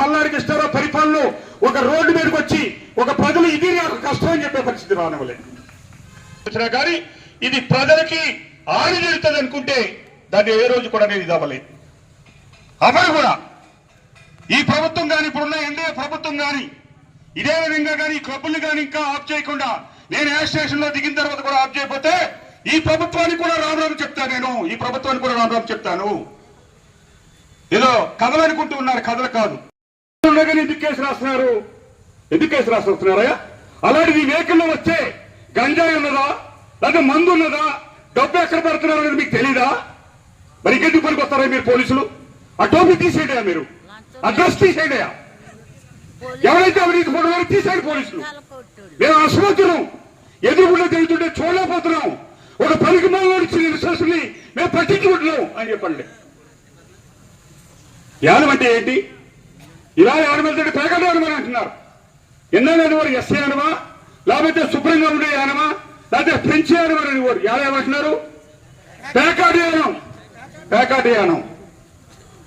మల్లాడి కృష్ణారావు పరిపాలనలో ఒక రోడ్డు మీదకి వచ్చి ఒక ప్రజలు ఇది నాకు కష్టం అని చెప్పే పరిస్థితి రానివ్వలేదు. కానీ ఇది ప్రజలకి ఆడి జరుగుతుంది అనుకుంటే దాన్ని ఏ రోజు కూడా నేను ఇది అవ్వలేదు. అవ్వరు కూడా. ఈ ప్రభుత్వం కానీ ఇప్పుడున్న ఎన్డీఏ ప్రభుత్వం కానీ ఇదే విధంగా కానీ క్లబ్బుల్ని కానీ ఇంకా ఆఫ్ చేయకుండా నేను ఎయిర్ స్టేషన్ లో దిగిన తర్వాత కూడా ఆఫ్ చేయకపోతే ఈ ప్రభుత్వానికి కూడా రామరాము చెప్తాను. నేను ఈ ప్రభుత్వానికి కూడా రామరాము చెప్తాను. ఏదో కథలు అనుకుంటూ ఉన్నారు, కథలు కాదు. ఎందుకు కేసు రాస్తున్నారు? ఎందుకు కేసు రాస్తున్నారా? అలాంటిది వెహికల్లో వచ్చే గంజాయి ఉన్నదా, లేదా మందు ఉన్నదా, డబ్బు ఎక్కడ పెడుతున్నారు అనేది మీకు తెలీదా? మరి ఇంకెందుకు పనికి వస్తారా మీరు పోలీసులు? ఆ టోపీ తీసేయడా, మీరు ఆ డ్రెస్ తీసేయడా, ఎవరైతే అవినీతి పడుతున్నారో తీసేయండి పోలీసులు. మేము అసమర్థులం, ఎదురుకుండా తిరుగుతుంటే చూడలేకపోతున్నాం. ఒక పనికి మాలో ఇచ్చిన రిసోర్స్ని మేము పట్టించుకుంటున్నాం అని చెప్పండి. యానం అంటే ఏంటి? ఇలా యానం వెళ్తుంటే పేకాట యానమని అంటున్నారు. ఎన్నైనా వారు ఎస్ఏ యానమా, లేకపోతే శుభ్రంగా ఉండే యానమా, లేకపోతే ఫ్రెంచ్ యానం అని వారు ఏమంటున్నారు? పేకాట యానం, పేకాట యానం.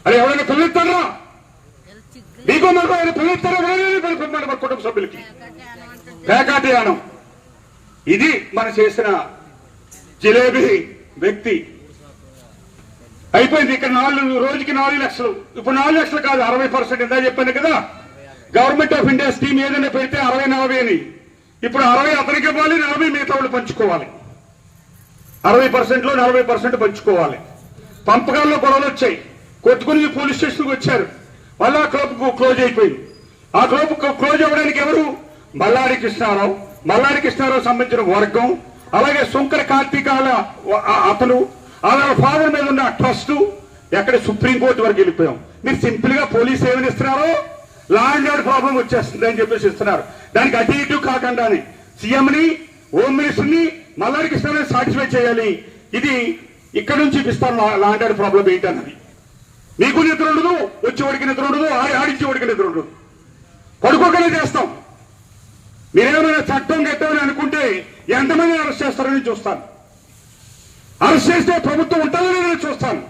అది ఎవరైనా పిల్లెత్తారా? మీకు మాకు ఆయన పిల్లెత్తారా? మన కుటుంబ సభ్యులకి పేకాట యానం. ఇది మనం చేసిన జిలేబీ వ్యక్తి అయిపోయింది. ఇక్కడ రోజుకి 4 లక్షలు, ఇప్పుడు 4 లక్షలు కాదు 60%. ఎంత చెప్పాను కదా, గవర్నమెంట్ ఆఫ్ ఇండియా స్కీమ్ ఏదైనా పెడితే 60-40 అని, ఇప్పుడు 60 అతనికి ఇవ్వాలి, 40 మిగతా వాళ్ళు పంచుకోవాలి. 60%లో 40% పంచుకోవాలి. పంపకాల్లో గొడవలు వచ్చాయి, కొట్టుకుని పోలీస్ స్టేషన్కి వచ్చారు. మళ్ళా క్లబ్ క్లోజ్ అయిపోయింది. ఆ క్లబ్ క్లోజ్ అవ్వడానికి ఎవరు? మల్లాడి కృష్ణారావు. మల్లాడి కృష్ణారావు సంబంధించిన వర్గం, అలాగే శంకర కార్తీకాల అతను, అలాగే ఫాదర్ మీద ఉన్న ట్రస్ట్, ఎక్కడ సుప్రీంకోర్టు వరకు వెళ్ళిపోయాం. మీరు సింపుల్ గా పోలీసు ఏమని ఇస్తున్నారో, లా అండ్ ఆర్డర్ ప్రాబ్లం వచ్చేస్తుంది అని చెప్పేసి ఇస్తున్నారు. దానికి అటు ఇటు కాకుండానే సీఎంని, హోమ్ మినిస్టర్ని, మల్లాడి కృష్ణారావు సాటిస్ఫై చేయాలి. ఇది ఇక్కడ నుంచి చూపిస్తాను లా అండ్ ఆర్డర్ ప్రాబ్లం ఏంటన్నది. మీకు నిద్ర ఉండదు, వచ్చేవాడికి నిద్ర ఉండదు, ఆడించేవాడికి నిద్ర ఉండదు. పడుకోకనే చేస్తాం. మీరేమైనా చట్టం కట్టామని అనుకుంటే ఎంతమంది అరెస్ట్ చేస్తారని చూస్తాను. అరెస్ట్ చేస్తే ప్రభుత్వం ఉంటుందని నేను చూస్తాను.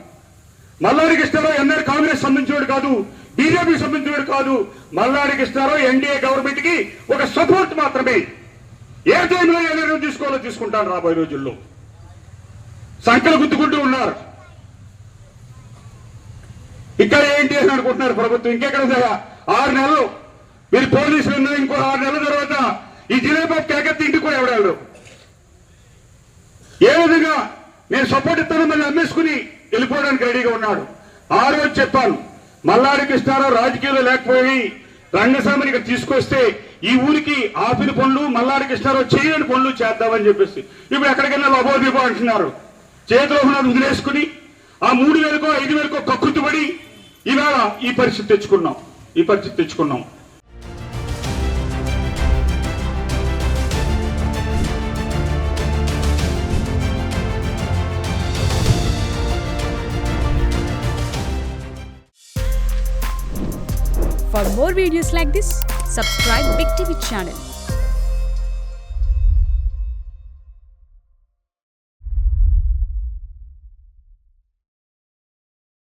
మల్లాడి కృష్ణారావు ఎన్ఆర్ కాంగ్రెస్ సంబంధించినవాడు కాదు, బీజేపీకి సంబంధించినవాడు కాదు. మల్లాడి కృష్ణారావు ఎన్డీఏ గవర్నమెంట్ కి ఒక సపోర్ట్ మాత్రమే. ఏ టైంలో ఏ నిర్ణయం తీసుకోవాలో తీసుకుంటాను రాబోయే రోజుల్లో. సంఖ్యలు గుర్తుకుంటూ ఉన్నారు. ఇక్కడ ఏంటి అని అనుకుంటున్నారు ప్రభుత్వం. ఇంకెక్కడ 6 నెలలు మీరు పోలీసులు ఉన్నారు. ఇంకో 6 నెలల తర్వాత ఈ జిలేబీ కేకెత్తి ఇంటికి కూడా ఎవడాడు. ఏ విధంగా నేను సపోర్ట్ ఇస్తాను మళ్ళీ అమ్మేసుకుని వెళ్ళిపోవడానికి రెడీగా ఉన్నాడు. ఆ రోజు చెప్పాను, మల్లాడి కృష్ణారావు రాజకీయాలు లేకపోయి రంగస్వామిని ఇక్కడ తీసుకొస్తే ఈ ఊరికి ఆపిన పనులు, మల్లాడి కృష్ణారావు చేయని పనులు చేద్దామని చెప్పేసి ఇప్పుడు ఎక్కడికైనా లబోదీపో అంటున్నారు. చేతిలో ఉన్నది వదిలేసుకుని ఆ 3,000కో 5,000కో కక్కుతుపడి ఇవాళ ఈ పరిస్థితి తెచ్చుకున్నాం. For more videos like this, subscribe Big TV channel.